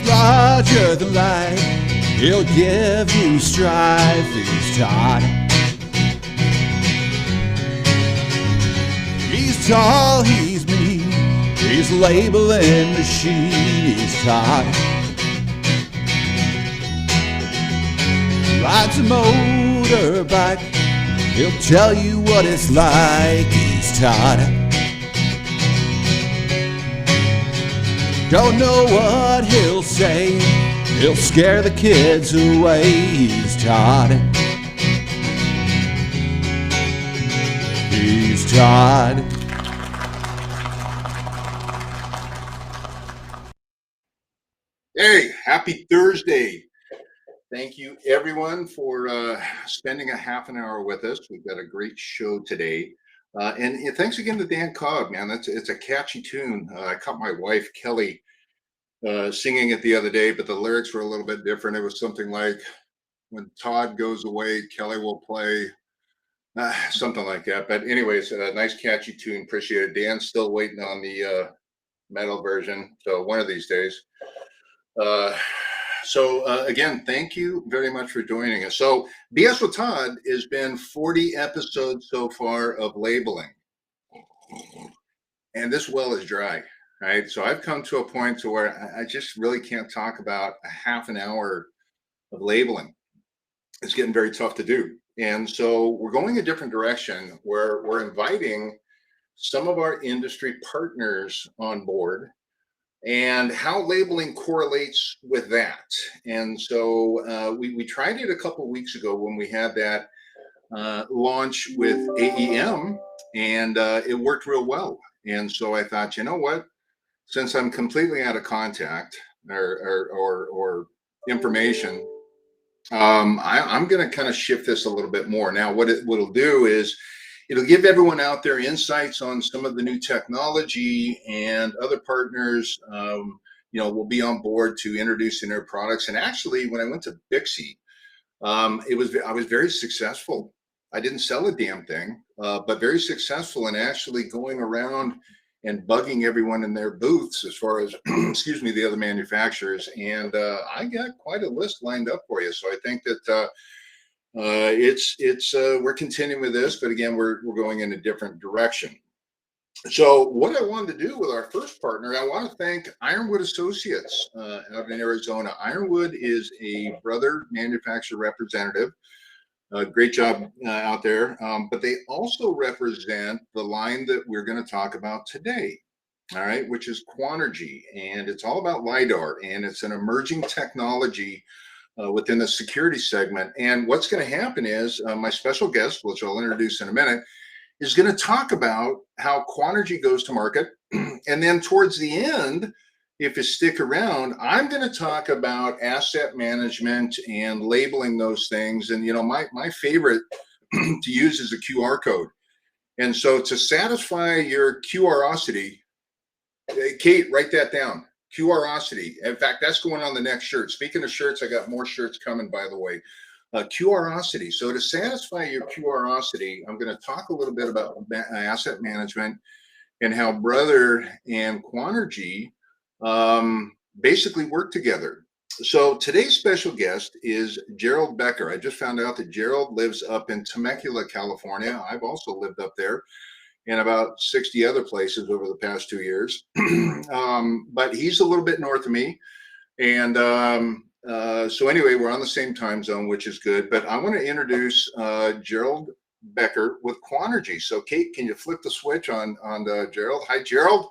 larger than life. He'll give you strife. He's Todd. He's tall, he's mean, he's labeling machine. He's Todd. Rides a motorbike, he'll tell you what it's like. He's Todd. Don't know what he'll say, he'll scare the kids away. He's Todd. He's Todd. Hey, happy Thursday. Thank you everyone for spending a half an hour with us. We've got a great show today. And thanks again to Dan Cobb, man. It's a catchy tune. I caught my wife, Kelly, singing it the other day, but the lyrics were a little bit different. It was something like, when Todd goes away, Kelly will play, something like that. But anyways, a nice catchy tune. Appreciate it. Dan's still waiting on the metal version. So one of these days. Again, thank you very much for joining us. So BS with Todd has been 40 episodes so far of labeling, and this well is dry, right? So I've come to a point to where I just really can't talk about a half an hour of labeling. It's getting very tough to do. And so we're going a different direction where we're inviting some of our industry partners on board and how labeling correlates with that. And so we tried it a couple of weeks ago when we had that launch with AEM, and it worked real well. And so I thought, you know what, since I'm completely out of contact or information, I'm going to kind of shift this a little bit more. Now, what it'll do is it'll give everyone out there insights on some of the new technology, and other partners, will be on board to introducing their products. And actually, when I went to Bixie, I was very successful. I didn't sell a damn thing, but very successful in actually going around and bugging everyone in their booths as far as, excuse me, the other manufacturers. And I got quite a list lined up for you. So I think that we're continuing with this, but again, we're going in a different direction. So what I wanted to do with our first partner, I want to thank Ironwood Associates out in Arizona. Ironwood is a brother manufacturer representative. Great job out there. But they also represent the line that we're going to talk about today, all right, which is Quanergy. And it's all about LiDAR, and it's an emerging technology within the security segment. And what's going to happen is my special guest, which I'll introduce in a minute, is going to talk about how Quanergy goes to market. And then towards the end, if you stick around, I'm going to talk about asset management and labeling those things. And, my favorite to use is a QR code. And so to satisfy your curiosity, Kate, write that down. Curiosity. In fact, that's going on the next shirt. Speaking of shirts, I got more shirts coming, by the way. Curiosity. So to satisfy your curiosity, I'm going to talk a little bit about asset management and how Brother and Quanergy basically work together. So today's special guest is Gerald Becker. I just found out that Gerald lives up in Temecula, California. I've also lived up there, and about 60 other places over the past 2 years. But he's a little bit north of me. And so anyway, we're on the same time zone, which is good. But I want to introduce Gerald Becker with Quanergy. So Kate, can you flip the switch on Gerald? Hi, Gerald.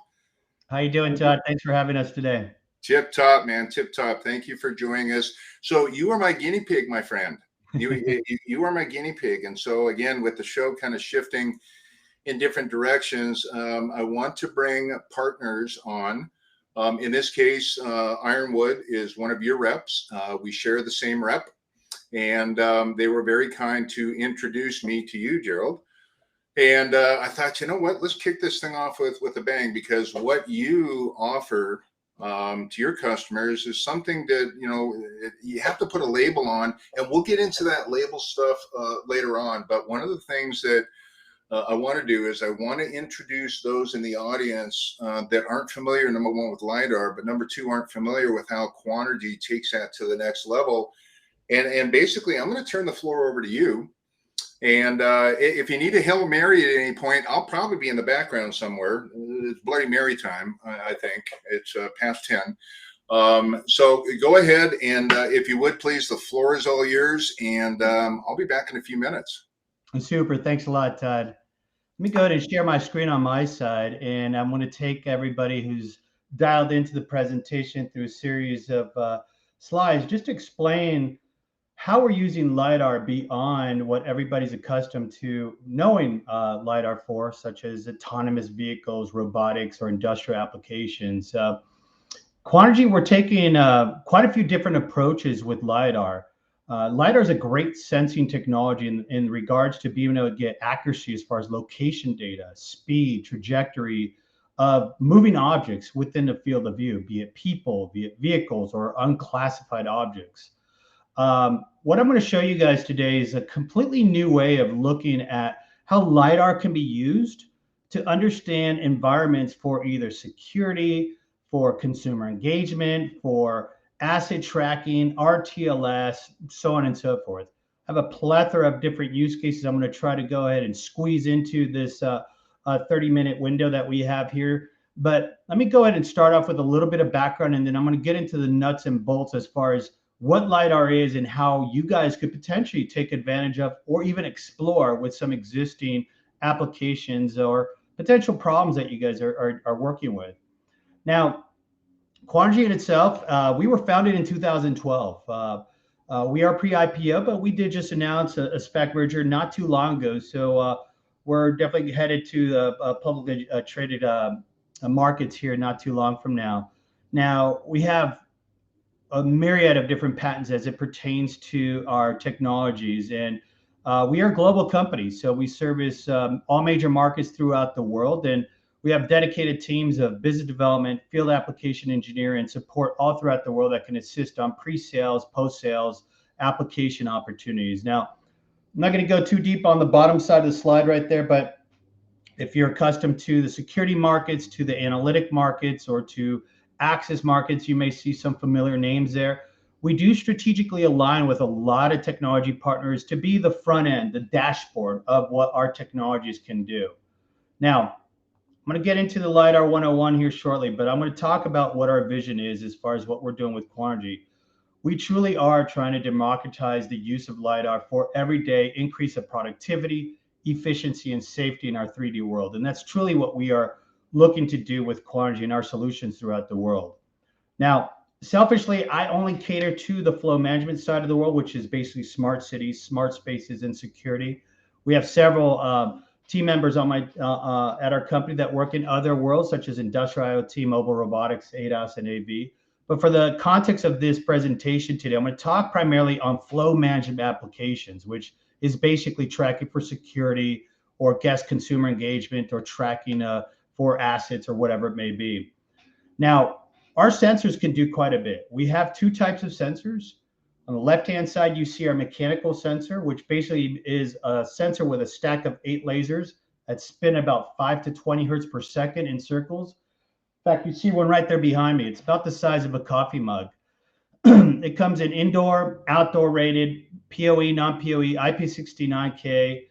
How you doing, Todd? Thanks for having us today. Tip top, man. Tip top. Thank you for joining us. So you are my guinea pig, my friend. You are my guinea pig. And so again, with the show kind of shifting in different directions, I want to bring partners on. In this case, Ironwood is one of your reps. We share the same rep, and they were very kind to introduce me to you, Gerald. And I thought, you know what, let's kick this thing off with a bang, because what you offer to your customers is something that, you have to put a label on, and we'll get into that label stuff later on. But one of the things that I want to do is I want to introduce those in the audience that aren't familiar, number one, with LiDAR, but number two, aren't familiar with how Quanergy takes that to the next level. And basically, I'm going to turn the floor over to you. And if you need a Hail Mary at any point, I'll probably be in the background somewhere. It's Bloody Mary time, I think. It's past 10. So go ahead, and if you would, please, the floor is all yours, and I'll be back in a few minutes. Super. Thanks a lot, Todd. Let me go ahead and share my screen on my side, and I'm going to take everybody who's dialed into the presentation through a series of slides just to explain how we're using LiDAR beyond what everybody's accustomed to knowing LiDAR for, such as autonomous vehicles, robotics, or industrial applications. Quanergy, we're taking quite a few different approaches with LiDAR. LiDAR is a great sensing technology in regards to being able to get accuracy as far as location data, speed, trajectory of moving objects within the field of view, be it people, be it vehicles, or unclassified objects. What I'm going to show you guys today is a completely new way of looking at how LiDAR can be used to understand environments for either security, for consumer engagement, for asset tracking, RTLS, so on and so forth. I have a plethora of different use cases I'm going to try to go ahead and squeeze into this 30-minute window that we have here. But let me go ahead and start off with a little bit of background, and then I'm going to get into the nuts and bolts as far as what LiDAR is and how you guys could potentially take advantage of or even explore with some existing applications or potential problems that you guys are working with. Now, Quanergy in itself, we were founded in 2012. We are pre-IPO, but we did just announce a SPAC merger not too long ago. So we're definitely headed to the publicly traded markets here not too long from now. Now, we have a myriad of different patents as it pertains to our technologies. And we are a global company. So we service all major markets throughout the world. And we have dedicated teams of business development, field application engineering, and support all throughout the world that can assist on pre-sales, post-sales, application opportunities. Now, I'm not going to go too deep on the bottom side of the slide right there, but if you're accustomed to the security markets, to the analytic markets, or to access markets, you may see some familiar names there. We do strategically align with a lot of technology partners to be the front end, the dashboard of what our technologies can do. Now, I'm going to get into the LiDAR 101 here shortly, but I'm going to talk about what our vision is as far as what we're doing with Quanergy. We truly are trying to democratize the use of LiDAR for everyday increase of productivity, efficiency, and safety in our 3D world. And that's truly what we are looking to do with Quanergy and our solutions throughout the world. Now, selfishly, I only cater to the flow management side of the world, which is basically smart cities, smart spaces, and security. We have several team members on my at our company that work in other worlds, such as industrial IoT, mobile robotics, ADAS, and AV. But for the context of this presentation today, I'm going to talk primarily on flow management applications, which is basically tracking for security or guest consumer engagement or tracking for assets or whatever it may be. Now, our sensors can do quite a bit. We have two types of sensors. On the left-hand side, you see our mechanical sensor, which basically is a sensor with a stack of 8 lasers that spin about 5 to 20 hertz per second in circles. In fact, you see one right there behind me. It's about the size of a coffee mug. It comes in indoor, outdoor rated, PoE, non-PoE, IP69K.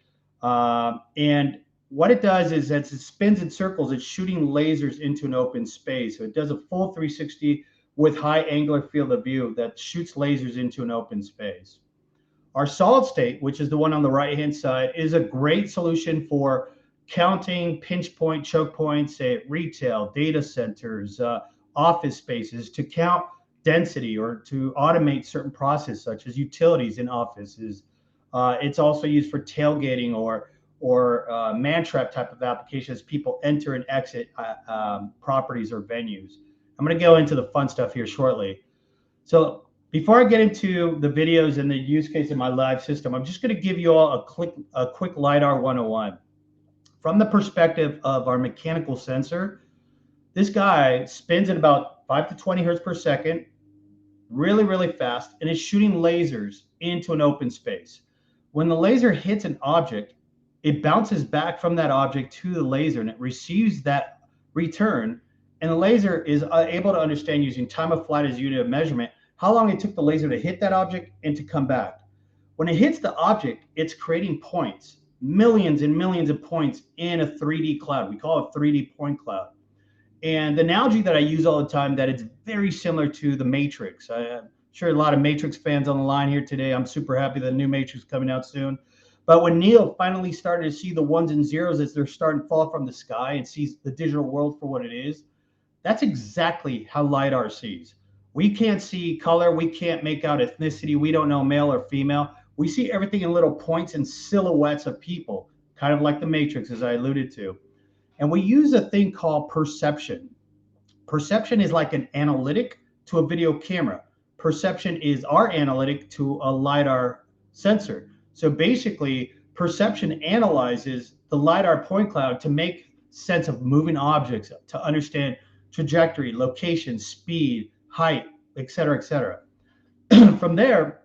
And what it does is as it spins in circles, it's shooting lasers into an open space. So it does a full 360 with high angular field of view that shoots lasers into an open space. Our solid state, which is the one on the right-hand side, is a great solution for counting pinch point, choke points at retail, data centers, office spaces to count density or to automate certain processes such as utilities in offices. It's also used for tailgating or man-trap type of applications. People enter and exit properties or venues. I'm going to go into the fun stuff here shortly. So before I get into the videos and the use case in my live system, I'm just going to give you all a quick LiDAR 101. From the perspective of our mechanical sensor, this guy spins at about 5 to 20 hertz per second, really, really fast, and is shooting lasers into an open space. When the laser hits an object, it bounces back from that object to the laser, and it receives that return. And the laser is able to understand, using time of flight as unit of measurement, how long it took the laser to hit that object and to come back. When it hits the object, it's creating points, millions and millions of points in a 3D cloud. We call it 3D point cloud. And the analogy that I use all the time, that it's very similar to the Matrix. I'm sure a lot of Matrix fans on the line here today. I'm super happy the new Matrix is coming out soon. But when Neo finally started to see the ones and zeros as they're starting to fall from the sky and sees the digital world for what it is, that's exactly how LiDAR sees. We can't see color. We can't make out ethnicity. We don't know male or female. We see everything in little points and silhouettes of people, kind of like the Matrix, as I alluded to. And we use a thing called perception. Perception is like an analytic to a video camera. Perception is our analytic to a LiDAR sensor. So basically, perception analyzes the LiDAR point cloud to make sense of moving objects, to understand trajectory, location, speed, height, et cetera, et cetera. From there,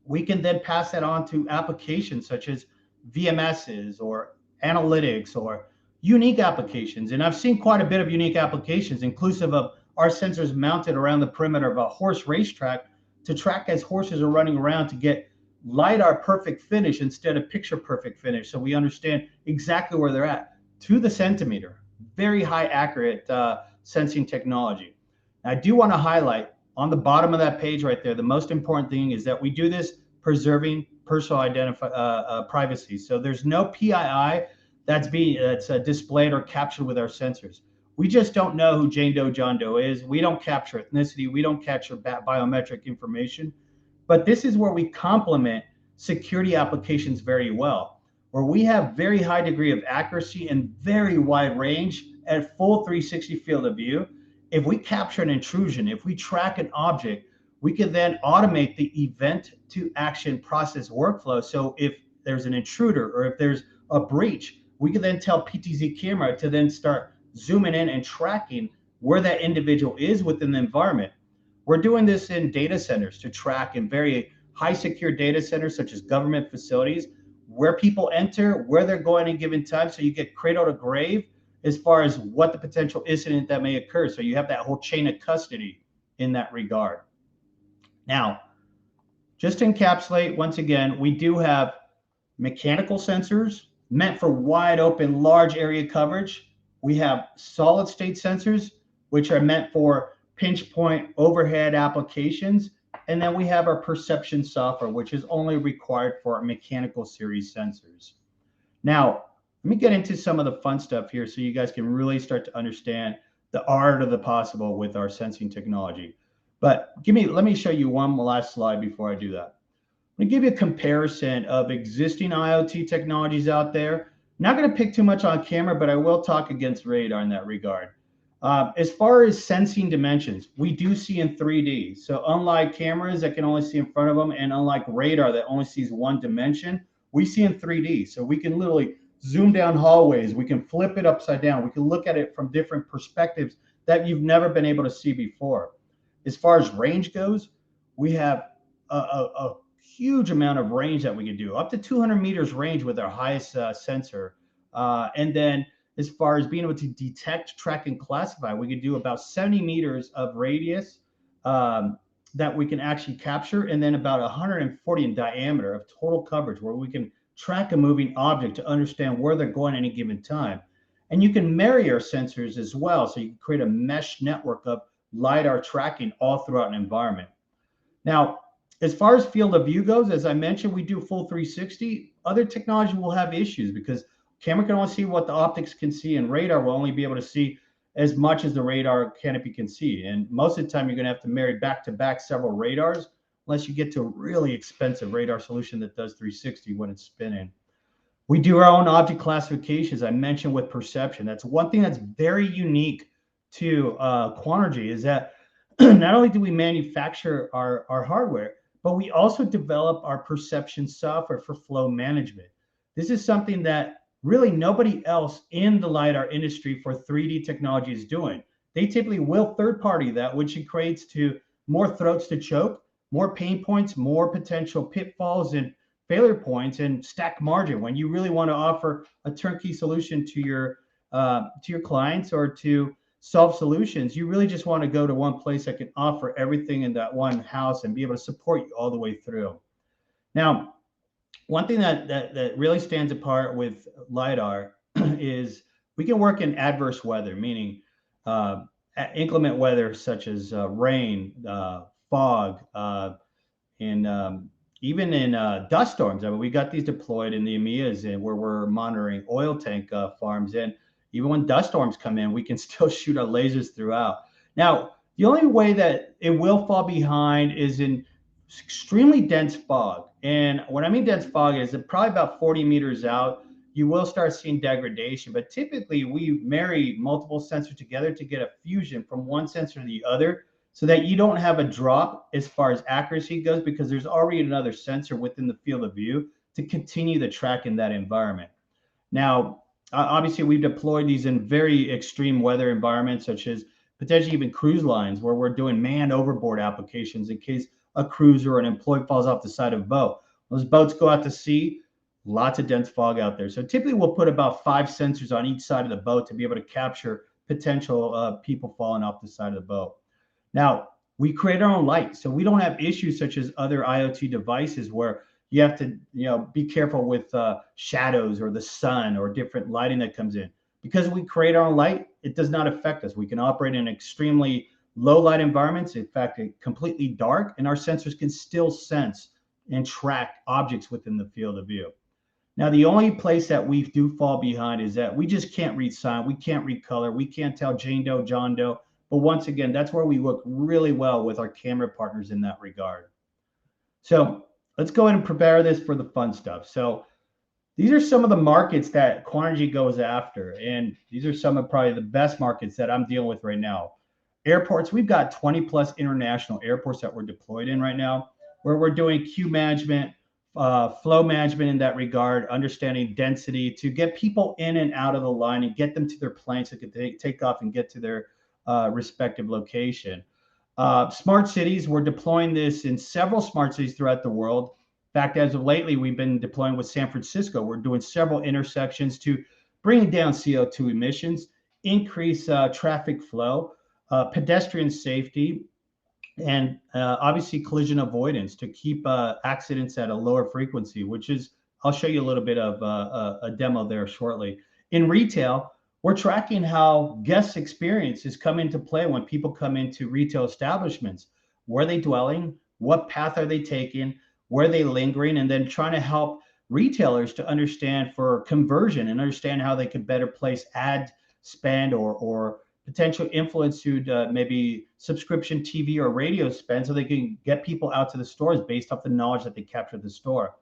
we can then pass that on to applications such as VMSs or analytics or unique applications. And I've seen quite a bit of unique applications, inclusive of our sensors mounted around the perimeter of a horse racetrack to track as horses are running around, to get LiDAR perfect finish instead of picture perfect finish. So we understand exactly where they're at to the centimeter. Very high accurate sensing technology. I do want to highlight on the bottom of that page right there, the most important thing is that we do this preserving personal privacy. So there's no PII that's displayed or captured with our sensors. We just don't know who Jane Doe, John Doe is. We don't capture ethnicity. We don't capture biometric information. But this is where we complement security applications very well, where we have very high degree of accuracy and very wide range at full 360 field of view. If we capture an intrusion, if we track an object, we can then automate the event to action process workflow. So if there's an intruder or if there's a breach, we can then tell PTZ camera to then start zooming in and tracking where that individual is within the environment. We're doing this in data centers to track in very high secure data centers, such as government facilities, where people enter, where they're going at a given time. So you get cradle to grave as far as what the potential incident that may occur. So you have that whole chain of custody in that regard. Now, just to encapsulate, once again, we do have mechanical sensors meant for wide open, large area coverage. We have solid state sensors, which are meant for pinch point overhead applications. And then we have our perception software, which is only required for our mechanical series sensors. Now, let me get into some of the fun stuff here so you guys can really start to understand the art of the possible with our sensing technology. But let me show you one last slide before I do that. I'm going to give you a comparison of existing IoT technologies out there. Not going to pick too much on camera, but I will talk against radar in that regard. As far as sensing dimensions, we do see in 3D. So unlike cameras that can only see in front of them, and unlike radar that only sees one dimension, we see in 3D. So we can literally zoom down hallways. We can flip it upside down. We can look at it from different perspectives that you've never been able to see before. As far as range goes, we have a huge amount of range that we can do, up to 200 meters range with our highest sensor. And then as far as being able to detect, track, and classify, we can do about 70 meters of radius that we can actually capture, and then about 140 in diameter of total coverage, where we can track a moving object to understand where they're going at any given time. And you can marry our sensors as well, so you can create a mesh network of LiDAR tracking all throughout an environment. Now, as far as field of view goes, as I mentioned, we do full 360. Other technology will have issues because camera can only see what the optics can see, and radar will only be able to see as much as the radar canopy can see. And most of the time, you're going to have to marry back-to-back several radars, unless you get to a really expensive radar solution that does 360 when it's spinning. We do our own object classifications, I mentioned, with perception. That's one thing that's very unique to Quanergy, is that not only do we manufacture our hardware, but we also develop our perception software for flow management. This is something that really nobody else in the LiDAR industry for 3D technology is doing. They typically will third-party that, which equates to more throats to choke, more pain points, more potential pitfalls, and failure points and stack margin. When you really want to offer a turnkey solution to your clients or to solve solutions, you really just want to go to one place that can offer everything in that one house and be able to support you all the way through. Now, one thing that really stands apart with LiDAR is we can work in adverse weather, meaning inclement weather such as rain, fog, and even in dust storms. I mean, we got these deployed in the EMEAs and where we're monitoring oil tank farms. And even when dust storms come in, we can still shoot our lasers throughout. Now, the only way that it will fall behind is in extremely dense fog. And what I mean dense fog is that probably about 40 meters out, you will start seeing degradation. But typically, we marry multiple sensors together to get a fusion from one sensor to the other, so that you don't have a drop as far as accuracy goes, because there's already another sensor within the field of view to continue the track in that environment. Now, obviously, we've deployed these in very extreme weather environments, such as potentially even cruise lines, where we're doing manned overboard applications in case a cruiser or an employee falls off the side of a boat. Those boats go out to sea, lots of dense fog out there. So typically, we'll put about 5 sensors on each side of the boat to be able to capture potential people falling off the side of the boat. Now, we create our own light, so we don't have issues such as other IoT devices where you have to, be careful with shadows or the sun or different lighting that comes in. Because we create our own light, it does not affect us. We can operate in extremely low light environments, in fact, completely dark, and our sensors can still sense and track objects within the field of view. Now, the only place that we do fall behind is that we just can't read sign, we can't read color, we can't tell Jane Doe, John Doe. But once again, that's where we work really well with our camera partners in that regard. So let's go ahead and prepare this for the fun stuff. So these are some of the markets that Quanergy goes after. And these are some of probably the best markets that I'm dealing with right now. Airports, we've got 20 plus international airports that we're deployed in right now, where we're doing queue management, flow management in that regard, understanding density to get people in and out of the line and get them to their planes so they can take off and get to their respective location. Smart cities, we're deploying this in several smart cities throughout the world. In fact, as of lately, we've been deploying with San Francisco. We're doing several intersections to bring down CO2 emissions, increase traffic flow, pedestrian safety, and obviously collision avoidance to keep accidents at a lower frequency, which is, I'll show you a little bit of a demo there shortly. In retail, we're tracking how guest experiences come into play when people come into retail establishments. Where are they dwelling? What path are they taking? Where are they lingering? And then trying to help retailers to understand for conversion and understand how they could better place ad spend or potential influence to maybe subscription TV or radio spend so they can get people out to the stores based off the knowledge that they capture at the store.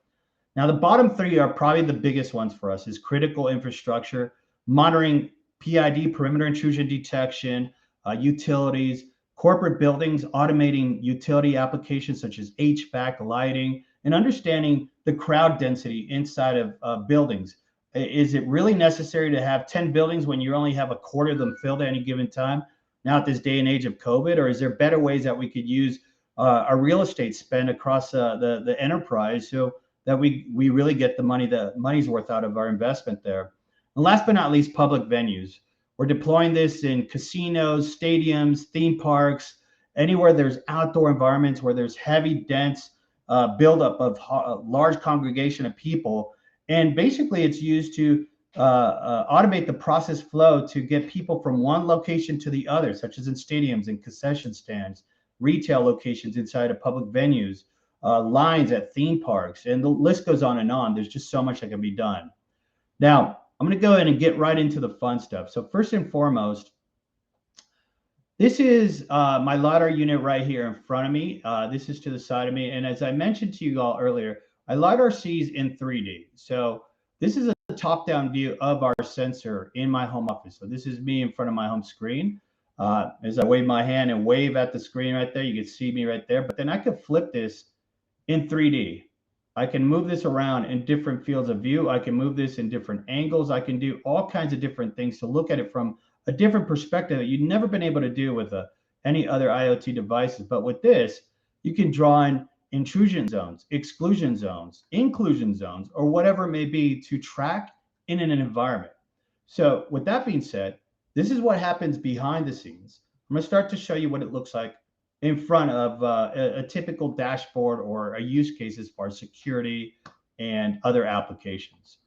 Now, the bottom three are probably the biggest ones for us: is critical infrastructure, monitoring PID, perimeter intrusion detection, utilities, corporate buildings, automating utility applications such as HVAC, lighting, and understanding the crowd density inside of buildings. Is it really necessary to have 10 buildings when you only have a quarter of them filled at any given time? Now, at this day and age of COVID, or is there better ways that we could use our real estate spend across the enterprise so that we really get the money's worth out of our investment there? And last but not least, public venues. We're deploying this in casinos, stadiums, theme parks, anywhere there's outdoor environments where there's heavy, dense buildup of large congregation of people. And basically, it's used to automate the process flow to get people from one location to the other, such as in stadiums and concession stands, retail locations inside of public venues, lines at theme parks, and the list goes on and on. There's just so much that can be done. Now, I'm going to go ahead and get right into the fun stuff. So first and foremost, this is my LiDAR unit right here in front of me. This is to the side of me. And as I mentioned to you all earlier, my LiDAR sees in 3D. So this is a top-down view of our sensor in my home office. So this is me in front of my home screen. As I wave my hand and wave at the screen right there, you can see me right there. But then I could flip this in 3D. I can move this around in different fields of view. I can move this in different angles. I can do all kinds of different things to look at it from a different perspective that you've never been able to do with any other IoT devices. But with this, you can draw in intrusion zones, exclusion zones, inclusion zones, or whatever it may be to track in an environment. So with that being said, this is what happens behind the scenes. I'm going to start to show you what it looks like in front of a typical dashboard or a use case as far as security and other applications.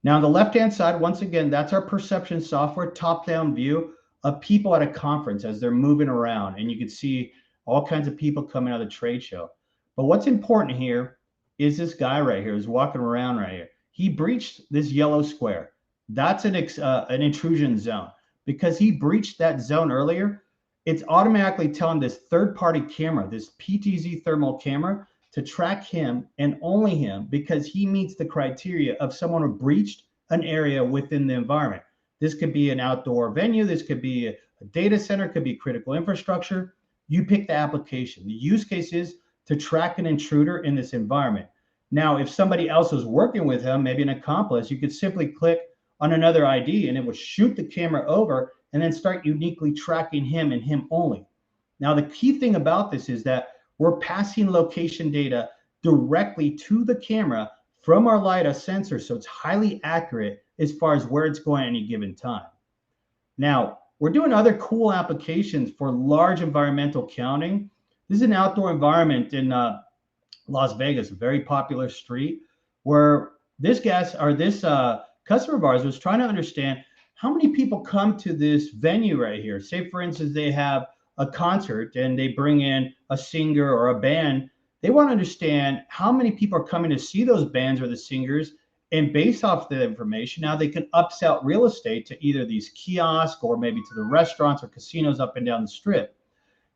Now, on the left-hand side, once again, that's our perception software top-down view of people at a conference as they're moving around. And you can see all kinds of people coming out of the trade show. But what's important here is this guy right here who's walking around right here. He breached this yellow square. That's an intrusion zone. Because he breached that zone earlier, it's automatically telling this third-party camera, this PTZ thermal camera, to track him and only him because he meets the criteria of someone who breached an area within the environment. This could be an outdoor venue. This could be a data center, could be critical infrastructure. You pick the application. The use case is to track an intruder in this environment. Now, if somebody else was working with him, maybe an accomplice, you could simply click on another ID and it would shoot the camera over and then start uniquely tracking him and him only. Now, the key thing about this is that we're passing location data directly to the camera from our LiDAR sensor, so it's highly accurate as far as where it's going at any given time. Now, we're doing other cool applications for large environmental counting. This is an outdoor environment in Las Vegas, a very popular street, where this customer of ours was trying to understand how many people come to this venue right here. Say, for instance, they have a concert and they bring in a singer or a band. They want to understand how many people are coming to see those bands or the singers, and based off the information, now they can upsell real estate to either these kiosks or maybe to the restaurants or casinos up and down the strip.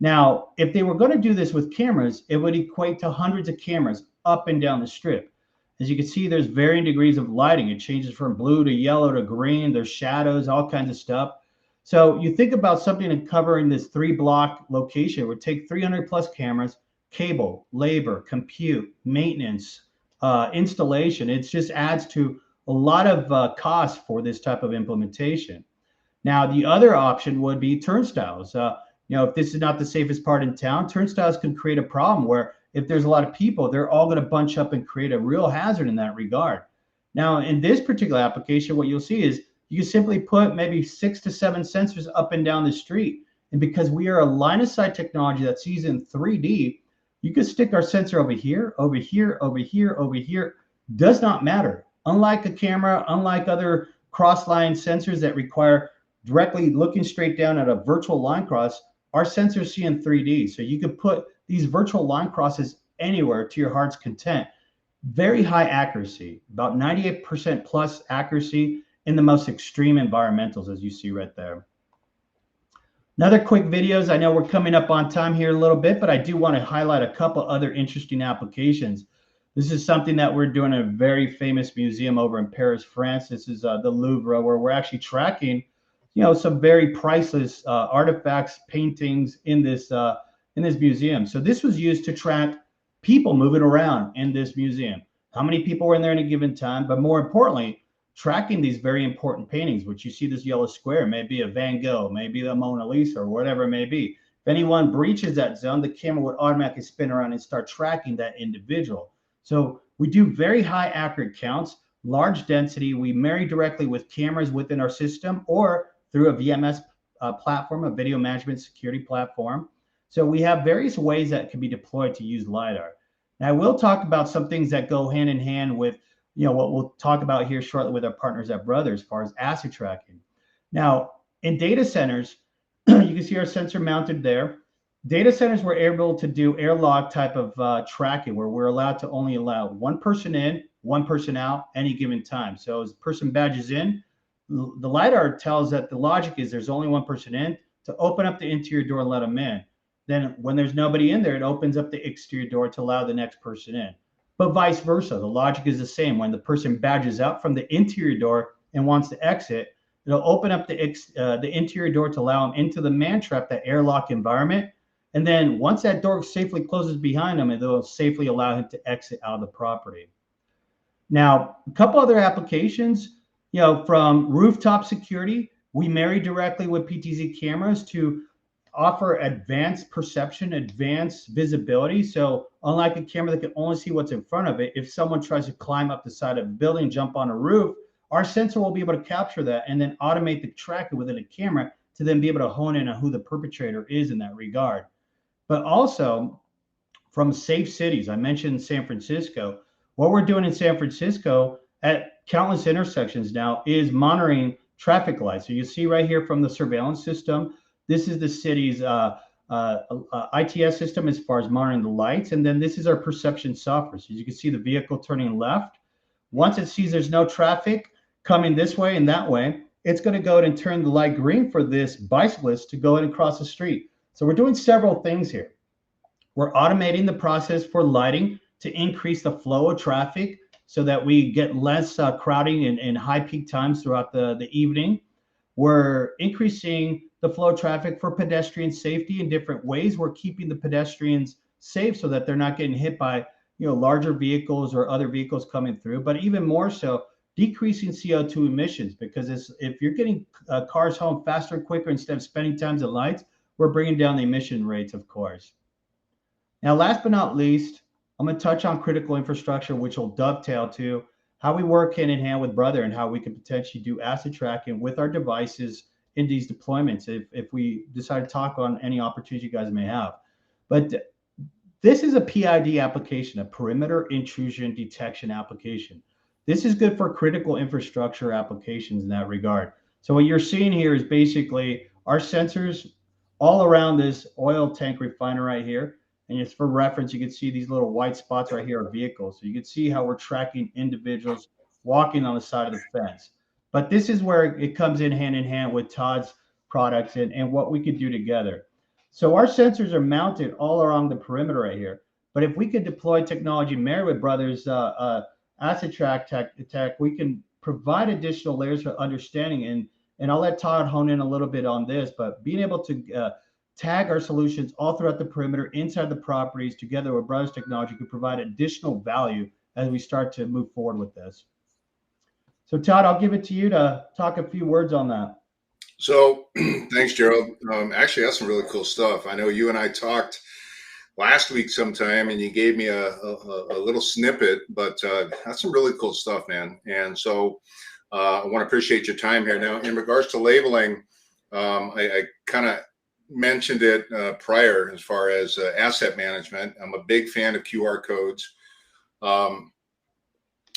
Now, if they were going to do this with cameras, it would equate to hundreds of cameras up and down the strip. As you can see, there's varying degrees of lighting. It changes from blue to yellow to green. There's shadows, all kinds of stuff. So you think about something covering this 3-block location. It would take 300 plus cameras, cable, labor, compute, maintenance, installation. It just adds to a lot of cost for this type of implementation. Now, the other option would be turnstiles. If this is not the safest part in town, turnstiles can create a problem where if there's a lot of people, they're all going to bunch up and create a real hazard in that regard. Now, in this particular application, what you'll see is you can simply put maybe 6 to 7 sensors up and down the street. And because we are a line of sight technology that sees in 3D, you can stick our sensor over here, over here, over here, over here. Does not matter. Unlike a camera, unlike other cross-line sensors that require directly looking straight down at a virtual line cross, our sensors see in 3D. So you can put these virtual line crosses anywhere to your heart's content. Very high accuracy, about 98% plus accuracy in the most extreme environmentals, as you see right there. Another quick videos. I know we're coming up on time here a little bit, but I do want to highlight a couple other interesting applications. This is something that we're doing at a very famous museum over in Paris, France. This is the Louvre, where we're actually tracking, some very priceless artifacts, paintings in this museum. So this was used to track people moving around in this museum. How many people were in there at a given time, but more importantly, tracking these very important paintings, which you see this yellow square, maybe a Van Gogh, maybe the Mona Lisa, or whatever it may be. If anyone breaches that zone, the camera would automatically spin around and start tracking that individual. So we do very high accurate counts, large density. We marry directly with cameras within our system or through a VMS platform, a video management security platform. So we have various ways that can be deployed to use LiDAR. And I will talk about some things that go hand in hand with what we'll talk about here shortly with our partners at Brother as far as asset tracking. Now, in data centers, you can see our sensor mounted there. Data centers were able to do airlock type of tracking where we're allowed to only allow one person in, one person out any given time. So as the person badges in, the LiDAR tells that the logic is there's only one person in to open up the interior door and let them in. Then when there's nobody in there, it opens up the exterior door to allow the next person in. But vice versa, the logic is the same. When the person badges out from the interior door and wants to exit, it'll open up the interior door to allow them into the man trap, that airlock environment. And then once that door safely closes behind them, it'll safely allow him to exit out of the property. Now, a couple other applications, from rooftop security, we marry directly with PTZ cameras to offer advanced perception, advanced visibility. So unlike a camera that can only see what's in front of it, if someone tries to climb up the side of a building, jump on a roof, our sensor will be able to capture that and then automate the tracking within a camera to then be able to hone in on who the perpetrator is in that regard. But also from safe cities, I mentioned San Francisco. What we're doing in San Francisco at countless intersections now is monitoring traffic lights. So you see right here from the surveillance system, this is the city's ITS system as far as monitoring the lights. And then this is our perception software. So you can see the vehicle turning left. Once it sees there's no traffic coming this way and that way, it's going to go ahead and turn the light green for this bicyclist to go ahead and cross the street. So we're doing several things here. We're automating the process for lighting to increase the flow of traffic so that we get less crowding and high peak times throughout the evening. We're increasing the flow of traffic for pedestrian safety in different ways. We're keeping the pedestrians safe so that they're not getting hit by larger vehicles or other vehicles coming through, but even more so, decreasing CO2 emissions, because if you're getting cars home faster and quicker instead of spending time at lights, we're bringing down the emission rates, of course. Now, last but not least, I'm going to touch on critical infrastructure, which will dovetail to how we work hand in hand with Brother and how we can potentially do asset tracking with our devices in these deployments if we decide to talk on any opportunities you guys may have. But this is a PID application, a perimeter intrusion detection application. This is good for critical infrastructure applications in that regard. So what you're seeing here is basically our sensors all around this oil tank refiner right here. And just for reference, you can see these little white spots right here are vehicles. So you can see how we're tracking individuals walking on the side of the fence. But this is where it comes in hand with Todd's products and what we could do together. So our sensors are mounted all around the perimeter right here. But if we could deploy technology married with Brothers asset track tech, we can provide additional layers for understanding. And I'll let Todd hone in a little bit on this, but being able to tag our solutions all throughout the perimeter, inside the properties, together with Brothers technology, could provide additional value as we start to move forward with this. So Todd, I'll give it to you to talk a few words on that. So thanks, Gerald. Actually, that's some really cool stuff. I know you and I talked last week sometime, and you gave me a little snippet, but that's some really cool stuff, man. And so I want to appreciate your time here. Now, in regards to labeling, I kind of mentioned it prior as far as asset management. I'm a big fan of QR codes.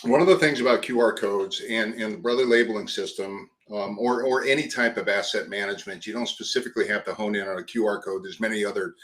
One of the things about QR codes and the Brother labeling system, or any type of asset management, you don't specifically have to hone in on a QR code. There's many other,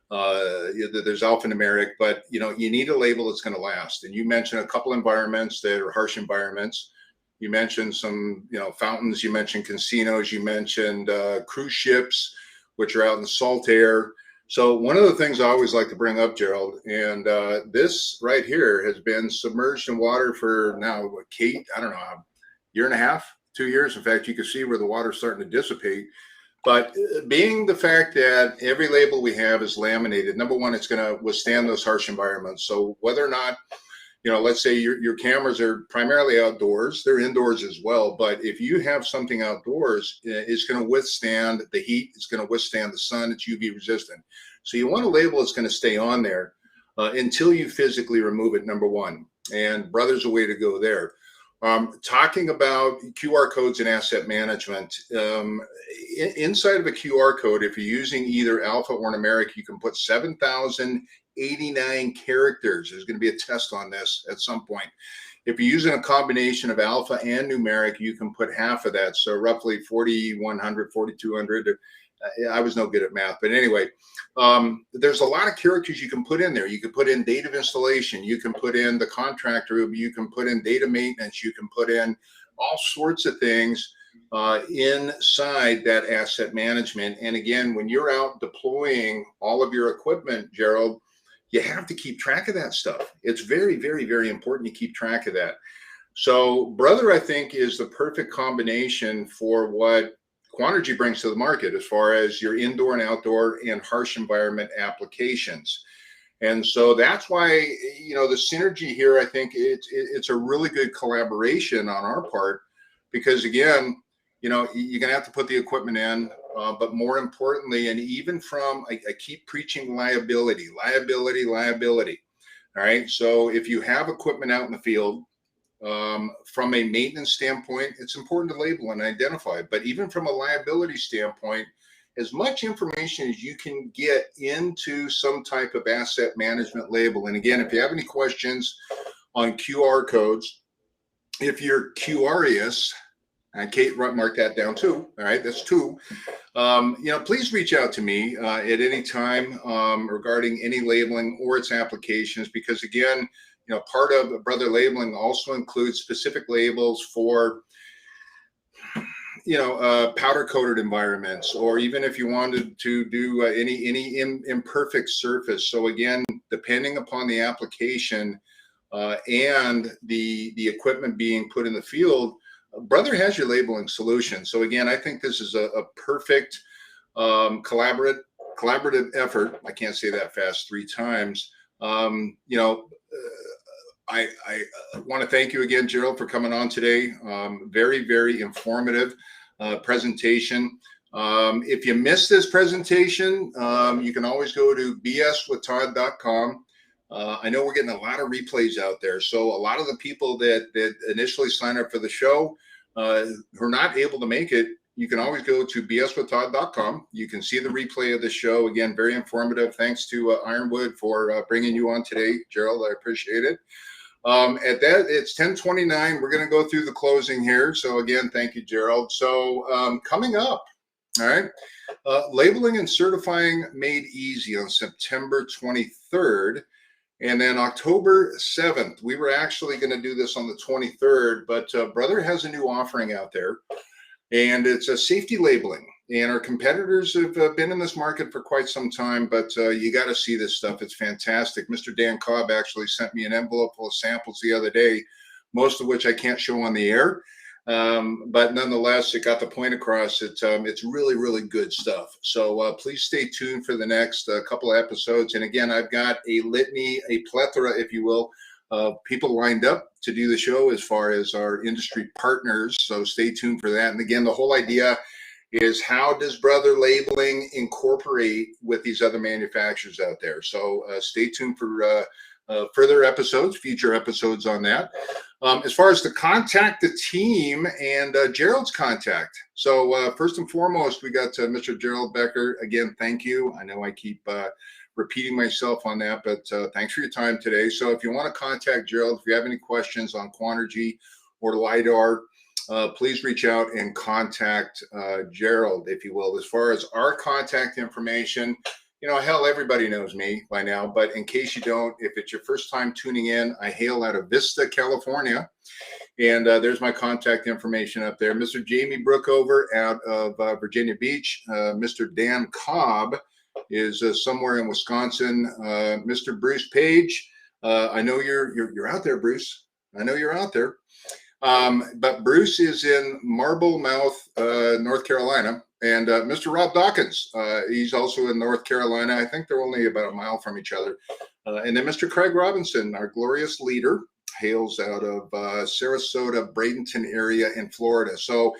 there's alphanumeric, but you need a label that's going to last. And you mentioned a couple environments that are harsh environments. You mentioned some, fountains. You mentioned casinos. You mentioned cruise ships, which are out in the salt air. So one of the things I always like to bring up, Gerald, and this right here has been submerged in water for now, Kate, I don't know, a year and a half, 2 years. In fact, you can see where the water's starting to dissipate. But being the fact that every label we have is laminated, number one, it's going to withstand those harsh environments. So whether or not, let's say your cameras are primarily outdoors, they're indoors as well. But if you have something outdoors, it's going to withstand the heat. It's going to withstand the sun. It's UV resistant. So you want a label that's going to stay on there until you physically remove it, number one. And Brother's a way to go there. Talking about QR codes and asset management, inside of a QR code, if you're using either alpha or numeric, you can put 7,089 characters. There's going to be a test on this at some point. If you're using a combination of alpha and numeric, you can put half of that. So roughly 4,100, 4,200. I was no good at math, but anyway, there's a lot of characters you can put in there. You can put in date of installation. You can put in the contractor. You can put in data maintenance. You can put in all sorts of things inside that asset management. And again, when you're out deploying all of your equipment, Gerald, you have to keep track of that stuff. It's very, very, very important to keep track of that. So Brother, I think, is the perfect combination for what Quanergy brings to the market as far as your indoor and outdoor and harsh environment applications. And so that's why, the synergy here, I think it's a really good collaboration on our part, because again, you're going to have to put the equipment in. but more importantly, and even from, I keep preaching liability. All right. So if you have equipment out in the field, from a maintenance standpoint, it's important to label and identify. But even from a liability standpoint, as much information as you can get into some type of asset management label. And again, if you have any questions on QR codes, if you're curious, and Kate mark that down too. All right, that's 2. Please reach out to me at any time regarding any labeling or its applications, because again, part of Brother Labeling also includes specific labels for, powder coated environments, or even if you wanted to do any imperfect surface. So again, depending upon the application and the equipment being put in the field, Brother has your labeling solution. So again, I think this is a perfect collaborative effort. I can't say that fast 3 times. I want to thank you again, Gerald, for coming on today. Very, very informative presentation. If you missed this presentation, you can always go to bswithtodd.com. I know we're getting a lot of replays out there. So a lot of the people that initially signed up for the show who are not able to make it, you can always go to bswithtodd.com. You can see the replay of the show. Again, very informative. Thanks to Ironwood for bringing you on today, Gerald. I appreciate it. At that, it's 10:29. We're going to go through the closing here. So again, thank you, Gerald. So coming up, all right, labeling and certifying made easy on September 23rd. And then October 7th, we were actually going to do this on the 23rd, but Brother has a new offering out there, and it's a safety labeling. And our competitors have been in this market for quite some time, but you got to see this stuff. It's fantastic. Mr. Dan Cobb actually sent me an envelope full of samples the other day, most of which I can't show on the air. But nonetheless, it got the point across. It's really, really good stuff. So please stay tuned for the next couple of episodes. And again, I've got a litany, a plethora, if you will, of people lined up to do the show as far as our industry partners. So stay tuned for that. And again, the whole idea is, how does Brother Labeling incorporate with these other manufacturers out there? So stay tuned for further episodes, future episodes on that. As far as to contact the team and Gerald's contact. So first and foremost, we got Mr. Gerald Becker. Again, thank you. I know I keep repeating myself on that, but thanks for your time today. So if you want to contact Gerald, if you have any questions on Quanergy or LiDAR, please reach out and contact Gerald, if you will. As far as our contact information, hell, everybody knows me by now, but in case you don't, if it's your first time tuning in, I hail out of Vista, California, and there's my contact information up there. Mr. Jamie Brookover out of Virginia Beach. Mr. Dan Cobb is somewhere in Wisconsin. Mr. Bruce Page, I know you're out there, Bruce. I know you're out there. But Bruce is in Marble Mouth, North Carolina. And Mr. Rob Dawkins, he's also in North Carolina. I think they're only about a mile from each other. And then Mr. Craig Robinson, our glorious leader, hails out of Sarasota, Bradenton area in Florida. So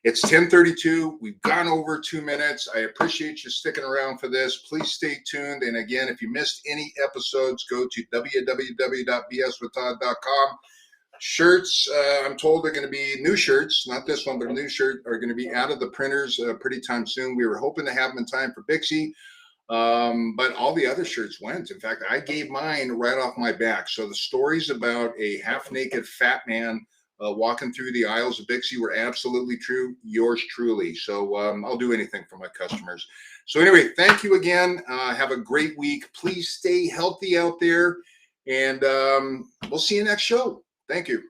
it's 10:32. We've gone over 2 minutes. I appreciate you sticking around for this. Please stay tuned. And again, if you missed any episodes, go to www.bswithtodd.com. Shirts, I'm told they're going to be new shirts, not this one, but a new shirt are going to be out of the printers pretty time soon. We were hoping to have them in time for Bixie, but all the other shirts went. In fact, I gave mine right off my back. So the stories about a half-naked fat man walking through the aisles of Bixie were absolutely true. Yours truly. So I'll do anything for my customers. So anyway, thank you again. Have a great week. Please stay healthy out there, and we'll see you next show. Thank you.